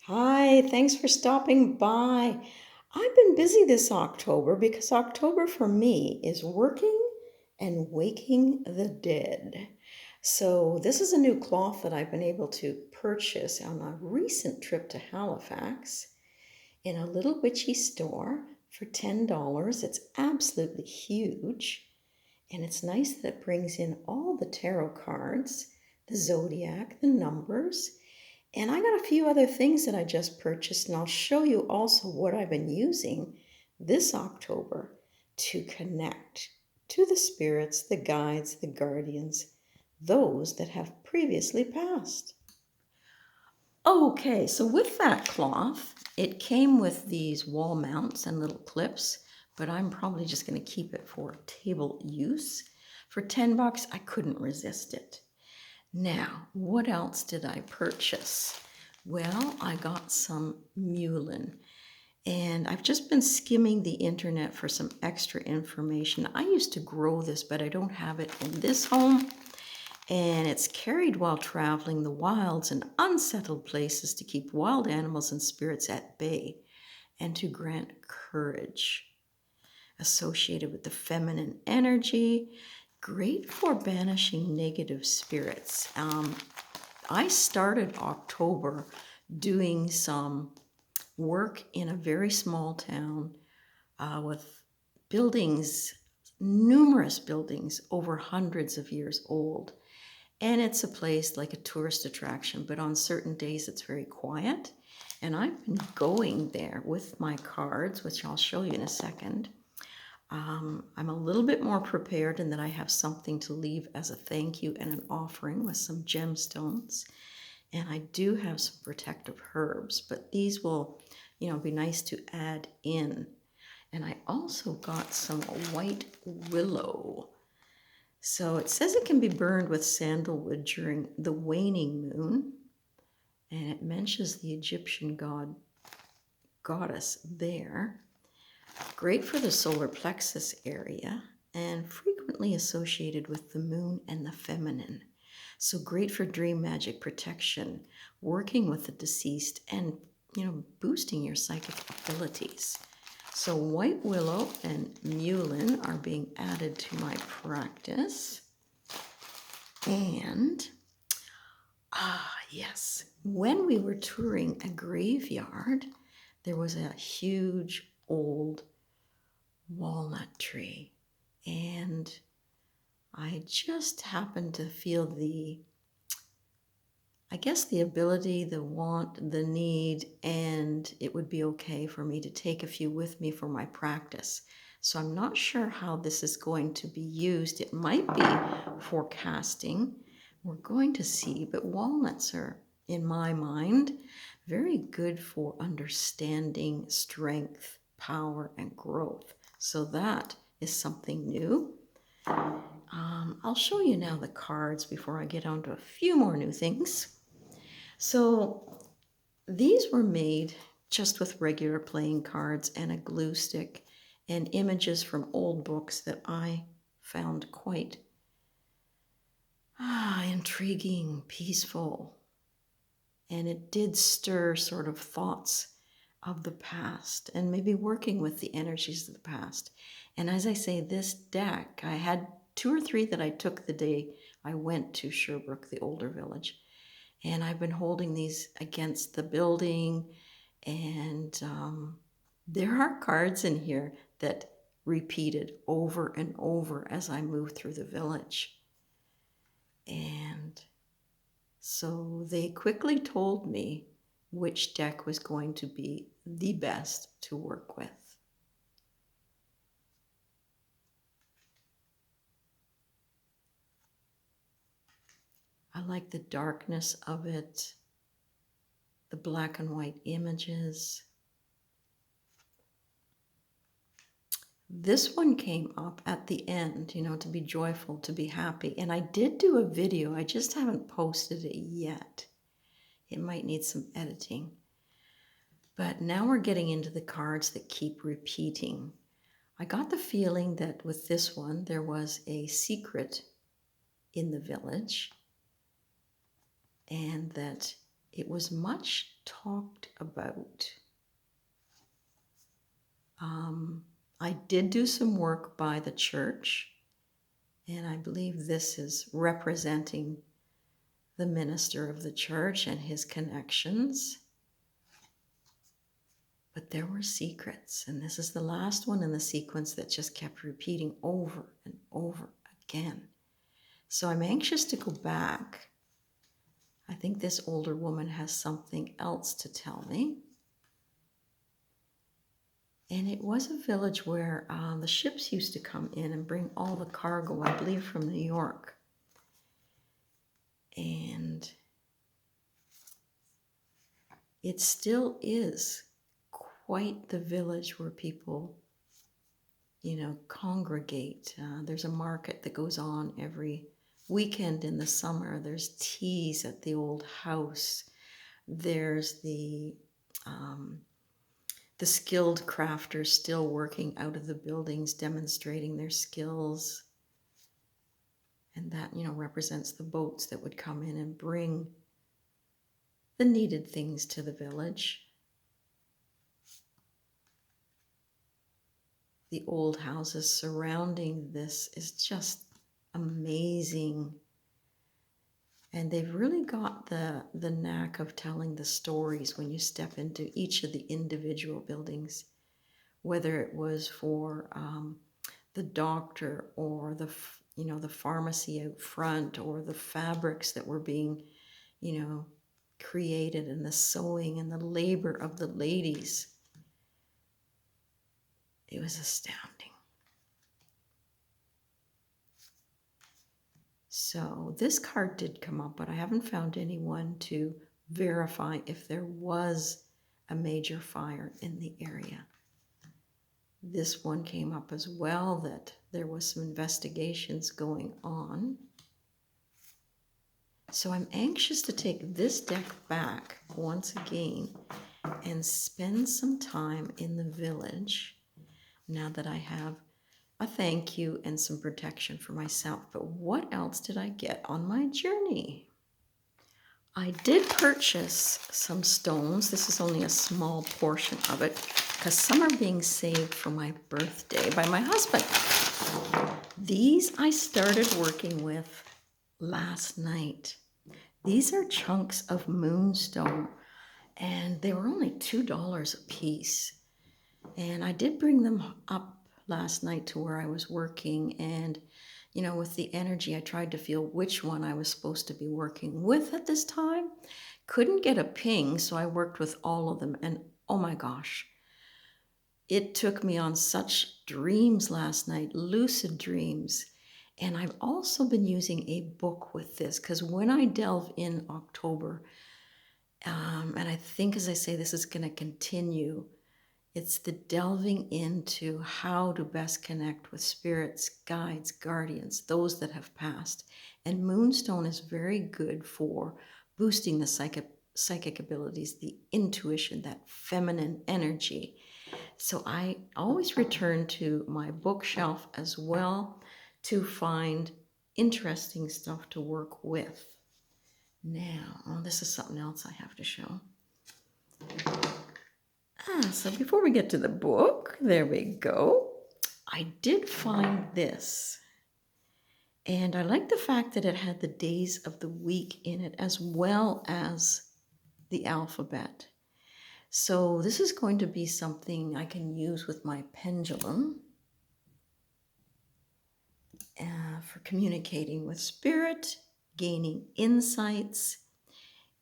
Hi, thanks for stopping by. I've been busy this October because October for me is working and waking the dead. So, this is a new cloth that I've been able to purchase on a recent trip to Halifax in a little witchy store for $10. It's absolutely huge, and it's nice that it brings in all the tarot cards, the zodiac, the numbers. And I got a few other things that I just purchased, and I'll show you also what I've been using this October to connect to the spirits, the guides, the guardians, those that have previously passed. Okay, so with that cloth, it came with these wall mounts and little clips, but I'm probably just going to keep it for table use. For 10 bucks, I couldn't resist it. Now, what else did I purchase? Well, I got some mullein, and I've just been skimming the internet for some extra information. I used to grow this, but I don't have it in this home, and it's carried while traveling the wilds and unsettled places to keep wild animals and spirits at bay and to grant courage. Associated with the feminine energy, great for banishing negative spirits. I started October doing some work in a very small town with buildings, numerous buildings over hundreds of years old. And it's a place like a tourist attraction, but on certain days it's very quiet. And I've been going there with my cards, which I'll show you in a second. I'm a little bit more prepared in that I have something to leave as a thank you and an offering with some gemstones. And I do have some protective herbs, but these will, be nice to add in. And I also got some white willow. So it says it can be burned with sandalwood during the waning moon. And it mentions the Egyptian goddess there. Great for the solar plexus area and frequently associated with the moon and the feminine. So great for dream magic protection, working with the deceased, and boosting your psychic abilities. So white willow and mullein are being added to my practice. And yes, when we were touring a graveyard, there was a huge old walnut tree, and I just happened to feel the ability, the want, the need, and it would be okay for me to take a few with me for my practice. So I'm not sure how this is going to be used. It might be for casting. We're going to see, but walnuts are, in my mind, very good for understanding strength, power, and growth. So that is something new. I'll show you now the cards before I get on to a few more new things. So these were made just with regular playing cards and a glue stick and images from old books that I found quite intriguing, peaceful. And it did stir sort of thoughts of the past and maybe working with the energies of the past. And as I say, this deck, I had 2 or 3 that I took the day I went to Sherbrooke, the older village. And I've been holding these against the building. And there are cards in here that repeated over and over as I moved through the village. And so they quickly told me which deck was going to be the best to work with. I like the darkness of it, the black and white images. This one came up at the end, to be joyful, to be happy. And I did do a video, I just haven't posted it yet. It might need some editing. But now we're getting into the cards that keep repeating. I got the feeling that with this one, there was a secret in the village, and that it was much talked about. I did do some work by the church, and I believe this is representing the minister of the church and his connections. But there were secrets, and this is the last one in the sequence that just kept repeating over and over again. So I'm anxious to go back. I think this older woman has something else to tell me. And it was a village where the ships used to come in and bring all the cargo, I believe, from New York. And it still is quite the village where people, congregate. There's a market that goes on every weekend in the summer. There's teas at the old house. There's the skilled crafters still working out of the buildings, demonstrating their skills. And that, represents the boats that would come in and bring the needed things to the village. The old houses surrounding this is just amazing. And they've really got the knack of telling the stories when you step into each of the individual buildings, whether it was for the doctor or the pharmacy out front, or the fabrics that were being, created, and the sewing and the labor of the ladies. It was astounding. So this card did come up, but I haven't found anyone to verify if there was a major fire in the area. This one came up as well, that there was some investigations going on. So I'm anxious to take this deck back once again and spend some time in the village now that I have a thank you and some protection for myself. But what else did I get on my journey? I did purchase some stones. This is only a small portion of it because some are being saved for my birthday by my husband. These I started working with last night. These are chunks of moonstone, and they were only $2 a piece. And I did bring them up last night to where I was working, and with the energy, I tried to feel which one I was supposed to be working with at this time. Couldn't get a ping, so I worked with all of them, and oh my gosh, it took me on such dreams last night, lucid dreams. And I've also been using a book with this, because when I delve in October, and I think, as I say, this is going to continue, it's the delving into how to best connect with spirits, guides, guardians, those that have passed. And Moonstone is very good for boosting the psychic abilities, the intuition, that feminine energy. So I always return to my bookshelf as well to find interesting stuff to work with. Now, this is something else I have to show. So before we get to the book, there we go. I did find this. And I like the fact that it had the days of the week in it, as well as the alphabet. So this is going to be something I can use with my pendulum for communicating with spirit, gaining insights.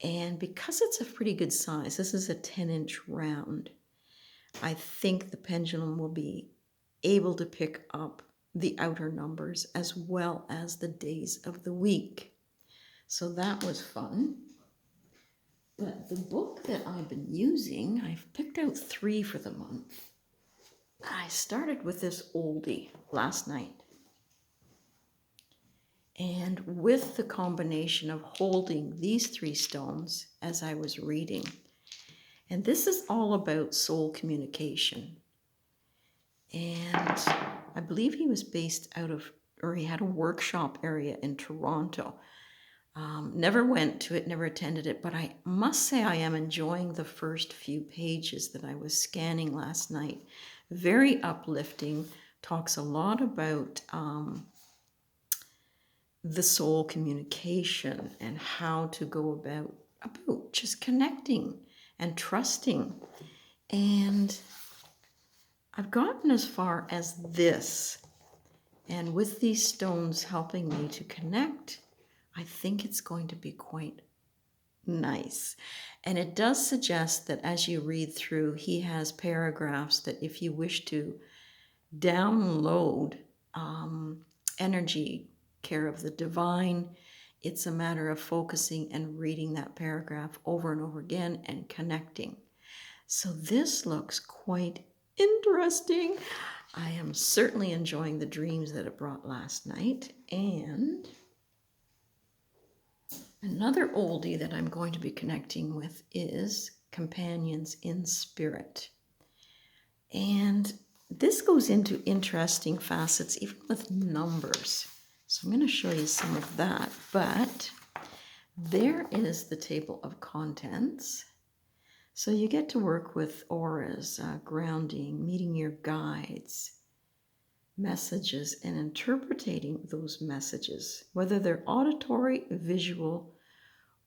And because it's a pretty good size, this is a 10-inch round, I think the pendulum will be able to pick up the outer numbers as well as the days of the week. So that was fun. But the book that I've been using, I've picked out 3 for the month. I started with this oldie last night. And with the combination of holding these 3 stones as I was reading, and this is all about soul communication. And I believe he was based out of, or he had a workshop area in Toronto. Never went to it, never attended it, but I must say I am enjoying the first few pages that I was scanning last night. Very uplifting, talks a lot about the soul communication and how to go about just connecting and trusting. And I've gotten as far as this. And with these stones helping me to connect, I think it's going to be quite nice. And it does suggest that as you read through, he has paragraphs that if you wish to download energy, care of the divine, it's a matter of focusing and reading that paragraph over and over again and connecting. So this looks quite interesting. I am certainly enjoying the dreams that it brought last night. And another oldie that I'm going to be connecting with is Companions in Spirit. And this goes into interesting facets, even with numbers. So I'm going to show you some of that. But there is the table of contents. So you get to work with auras, grounding, meeting your guides, messages, and interpreting those messages, whether they're auditory, visual,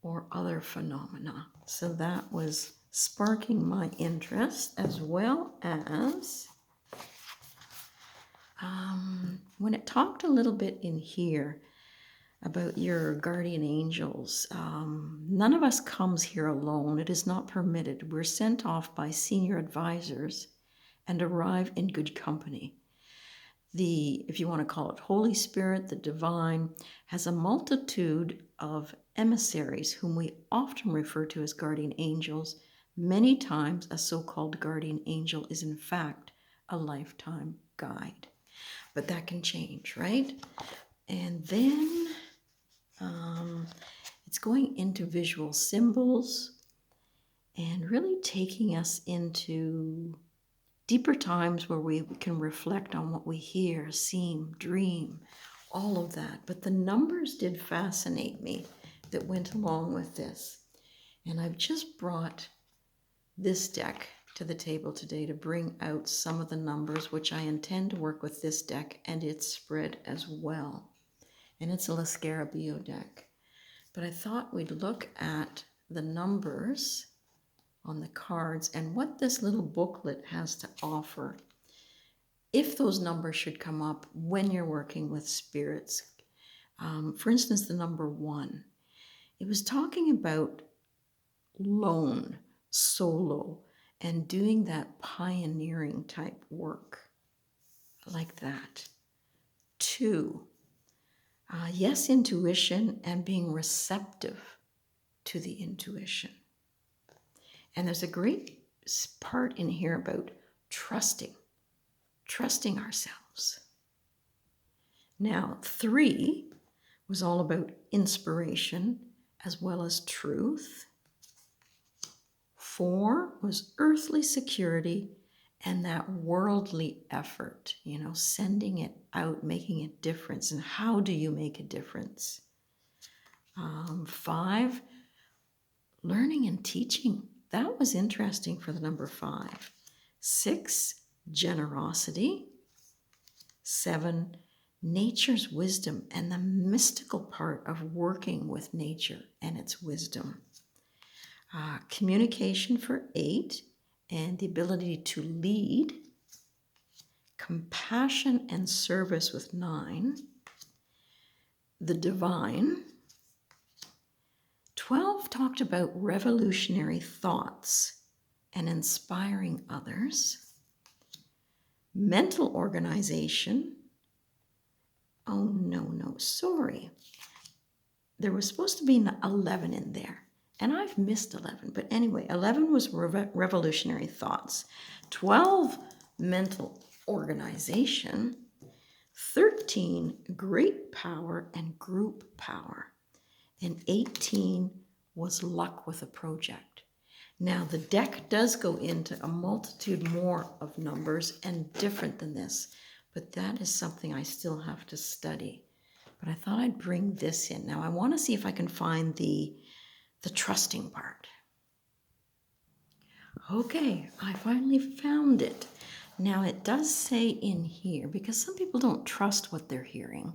or other phenomena. So that was sparking my interest, as well as when it talked a little bit in here about your guardian angels. None of us comes here alone. It is not permitted. We're sent off by senior advisors and arrive in good company. If you want to call it Holy Spirit, the divine, has a multitude of emissaries whom we often refer to as guardian angels. Many times a so-called guardian angel is in fact a lifetime guide. But that can change, right? And then it's going into visual symbols and really taking us into deeper times where we can reflect on what we hear, see, dream, all of that. But the numbers did fascinate me that went along with this. And I've just brought this deck to the table today to bring out some of the numbers, which I intend to work with this deck and its spread as well. And it's a La Scarabeo deck. But I thought we'd look at the numbers on the cards and what this little booklet has to offer. If those numbers should come up when you're working with spirits. For instance, the number 1. It was talking about lone, solo, and doing that pioneering type work like that. 2. Yes, intuition and being receptive to the intuition. And there's a great part in here about trusting ourselves. Now, 3 was all about inspiration as well as truth. 4 was earthly security and that worldly effort, sending it out, making a difference. And how do you make a difference? 5, learning and teaching. That was interesting for the number 5. 6, generosity. 7, nature's wisdom and the mystical part of working with nature and its wisdom. Communication for 8 and the ability to lead. Compassion and service with 9. The divine. 12 talked about revolutionary thoughts and inspiring others. Mental organization. Oh, no, sorry. There was supposed to be an 11 in there, and I've missed 11. But anyway, 11 was revolutionary thoughts. 12, mental organization. 13, great power and group power. And 18 was luck with a project. Now, the deck does go into a multitude more of numbers and different than this, but that is something I still have to study. but I thought I'd bring this in. Now I want to see if I can find the trusting part. Okay, I finally found it. Now it does say in here, because some people don't trust what they're hearing,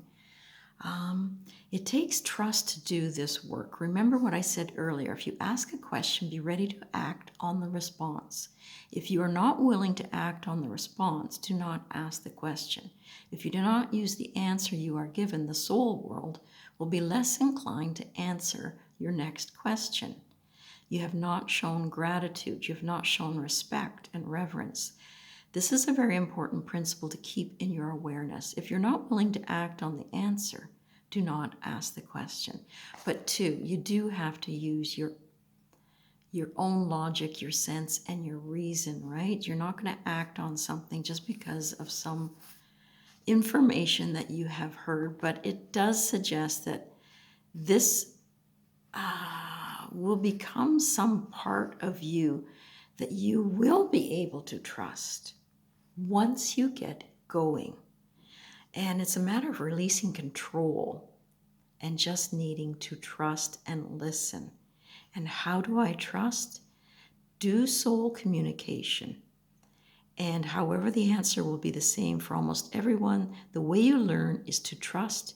it takes trust to do this work. Remember what I said earlier. If you ask a question, be ready to act on the response. If you are not willing to act on the response, do not ask the question. If you do not use the answer you are given, the soul world will be less inclined to answer your next question. You have not shown gratitude. You have not shown respect and reverence. This is a very important principle to keep in your awareness. If you're not willing to act on the answer, do not ask the question. But two, you do have to use your own logic, your sense, and your reason, right? You're not going to act on something just because of some information that you have heard, but it does suggest that this will become some part of you that you will be able to trust once you get going. And it's a matter of releasing control and just needing to trust and listen. And how do I trust? Do soul communication. And however the answer will be the same for almost everyone, the way you learn is to trust,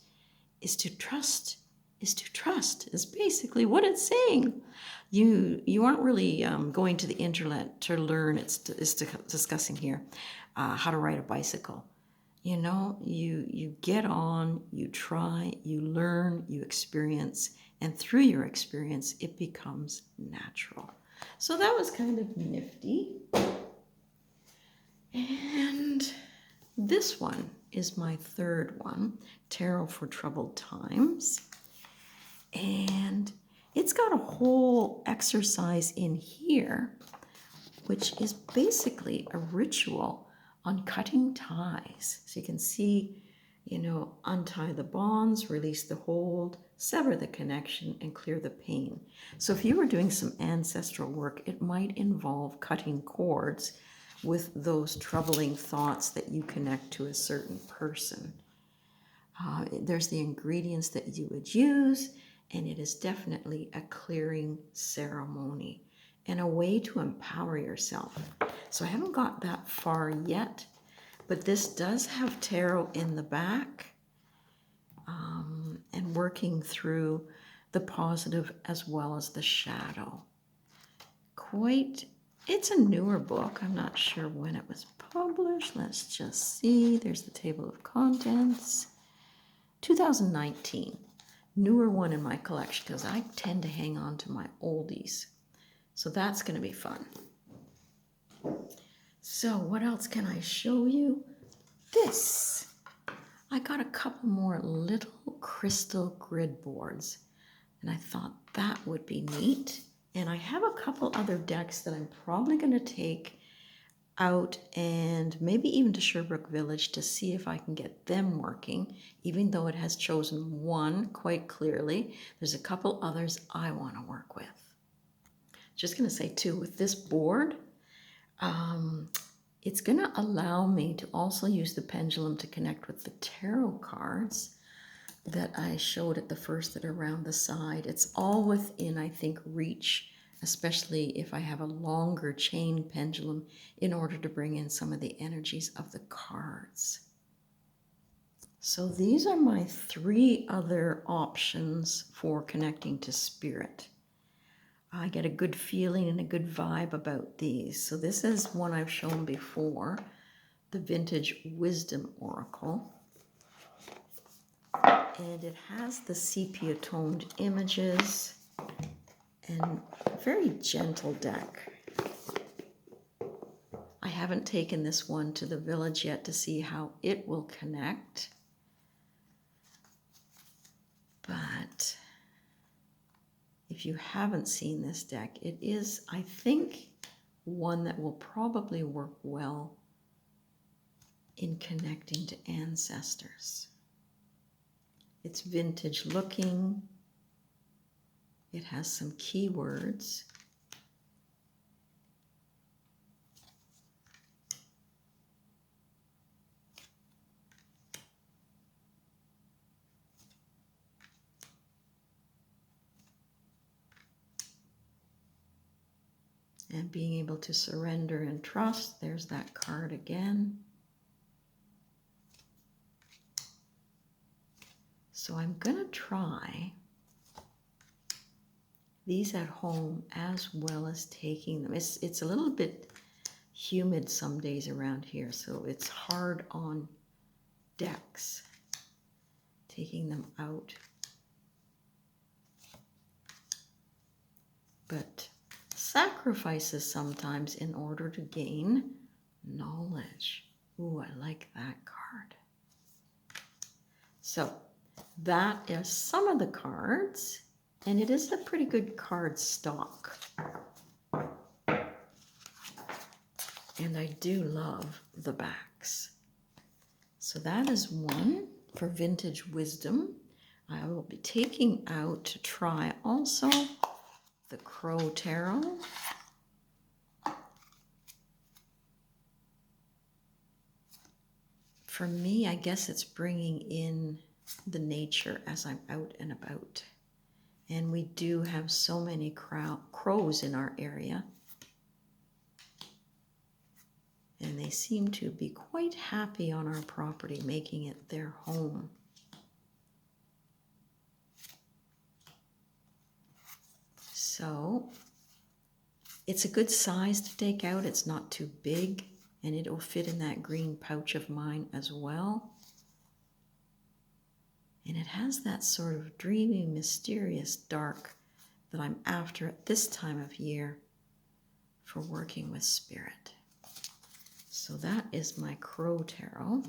is to trust, is to trust, is basically what it's saying. You aren't really going to the internet to learn. It's discussing here how to ride a bicycle. You know, you get on, you try, you learn, you experience, and through your experience, it becomes natural. So that was kind of nifty. And this one is my third one, Tarot for Troubled Times. And it's got a whole exercise in here, which is basically a ritual on cutting ties. So you can see, untie the bonds, release the hold, sever the connection, and clear the pain. So if you were doing some ancestral work, it might involve cutting cords with those troubling thoughts that you connect to a certain person. There's the ingredients that you would use, and it is definitely a clearing ceremony and a way to empower yourself. So I haven't got that far yet, but this does have tarot in the back, and working through the positive as well as the shadow. It's a newer book. I'm not sure when it was published. Let's just see. There's the table of contents. 2019. Newer one in my collection because I tend to hang on to my oldies. So that's going to be fun. So what else can I show you? This. I got a couple more little crystal grid boards, and I thought that would be neat. And I have a couple other decks that I'm probably going to take out and maybe even to Sherbrooke Village to see if I can get them working, even though it has chosen one quite clearly. There's a couple others I want to work with. Just going to say too, with this board, it's going to allow me to also use the pendulum to connect with the tarot cards that I showed at the first that are around the side. It's all within, I think, reach, especially if I have a longer chain pendulum in order to bring in some of the energies of the cards. So these are my three other options for connecting to spirit. I get a good feeling and a good vibe about these. So this is one I've shown before, the Vintage Wisdom Oracle. And it has the sepia-toned images and a very gentle deck. I haven't taken this one to the village yet to see how it will connect. But if you haven't seen this deck, it is, I think, one that will probably work well in connecting to ancestors. It's vintage looking. It has some keywords. And being able to surrender and trust. There's that card again. So I'm going to try these at home as well as taking them. It's a little bit humid some days around here, so it's hard on decks, taking them out. But sacrifices sometimes in order to gain knowledge. Ooh, I like that card. So that is some of the cards, and it is a pretty good card stock. And I do love the backs. So that is one for Vintage Wisdom. I will be taking out to try also the Crow Tarot. For me, I guess it's bringing in the nature as I'm out and about. And we do have so many crows in our area. And they seem to be quite happy on our property, making it their home. So it's a good size to take out. It's not too big, and it'll fit in that green pouch of mine as well. And it has that sort of dreamy, mysterious dark that I'm after at this time of year for working with spirit. So that is my Crow Tarot.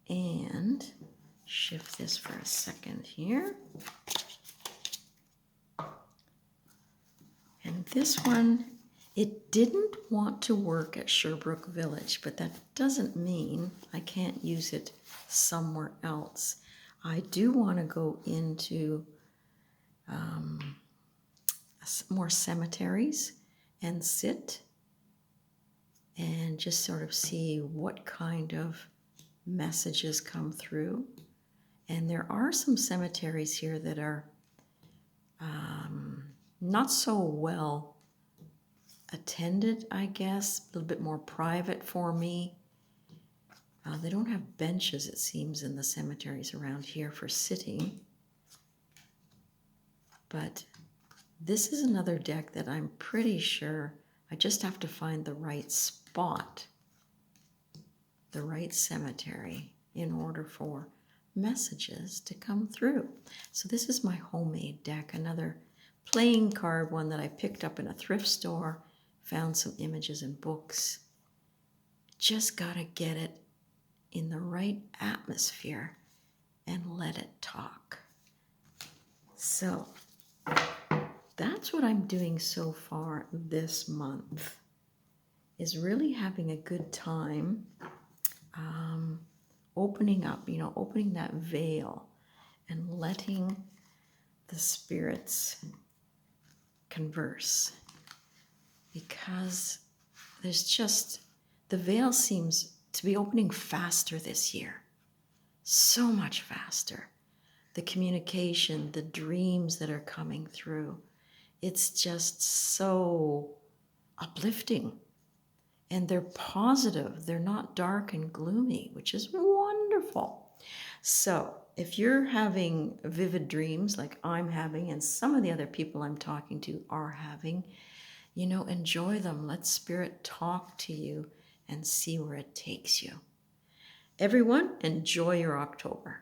And shift this for a second here. And this one, it didn't want to work at Sherbrooke Village, but that doesn't mean I can't use it somewhere else. I do want to go into more cemeteries and sit and just sort of see what kind of messages come through. And there are some cemeteries here that are not so well attended, I guess, a little bit more private for me. They don't have benches, it seems, in the cemeteries around here for sitting. But this is another deck that I'm pretty sure I just have to find the right spot, the right cemetery, in order for messages to come through. So this is my homemade deck, another playing card one that I picked up in a thrift store, found some images and books. Just gotta get it in the right atmosphere and let it talk. So that's what I'm doing so far this month, is really having a good time opening up, opening that veil and letting the spirits converse. Because there's just, the veil seems to be opening faster this year. So much faster. The communication, the dreams that are coming through. It's just so uplifting. And they're positive. They're not dark and gloomy, which is wonderful. So if you're having vivid dreams like I'm having, and some of the other people I'm talking to are having, enjoy them. Let Spirit talk to you and see where it takes you. Everyone, enjoy your October.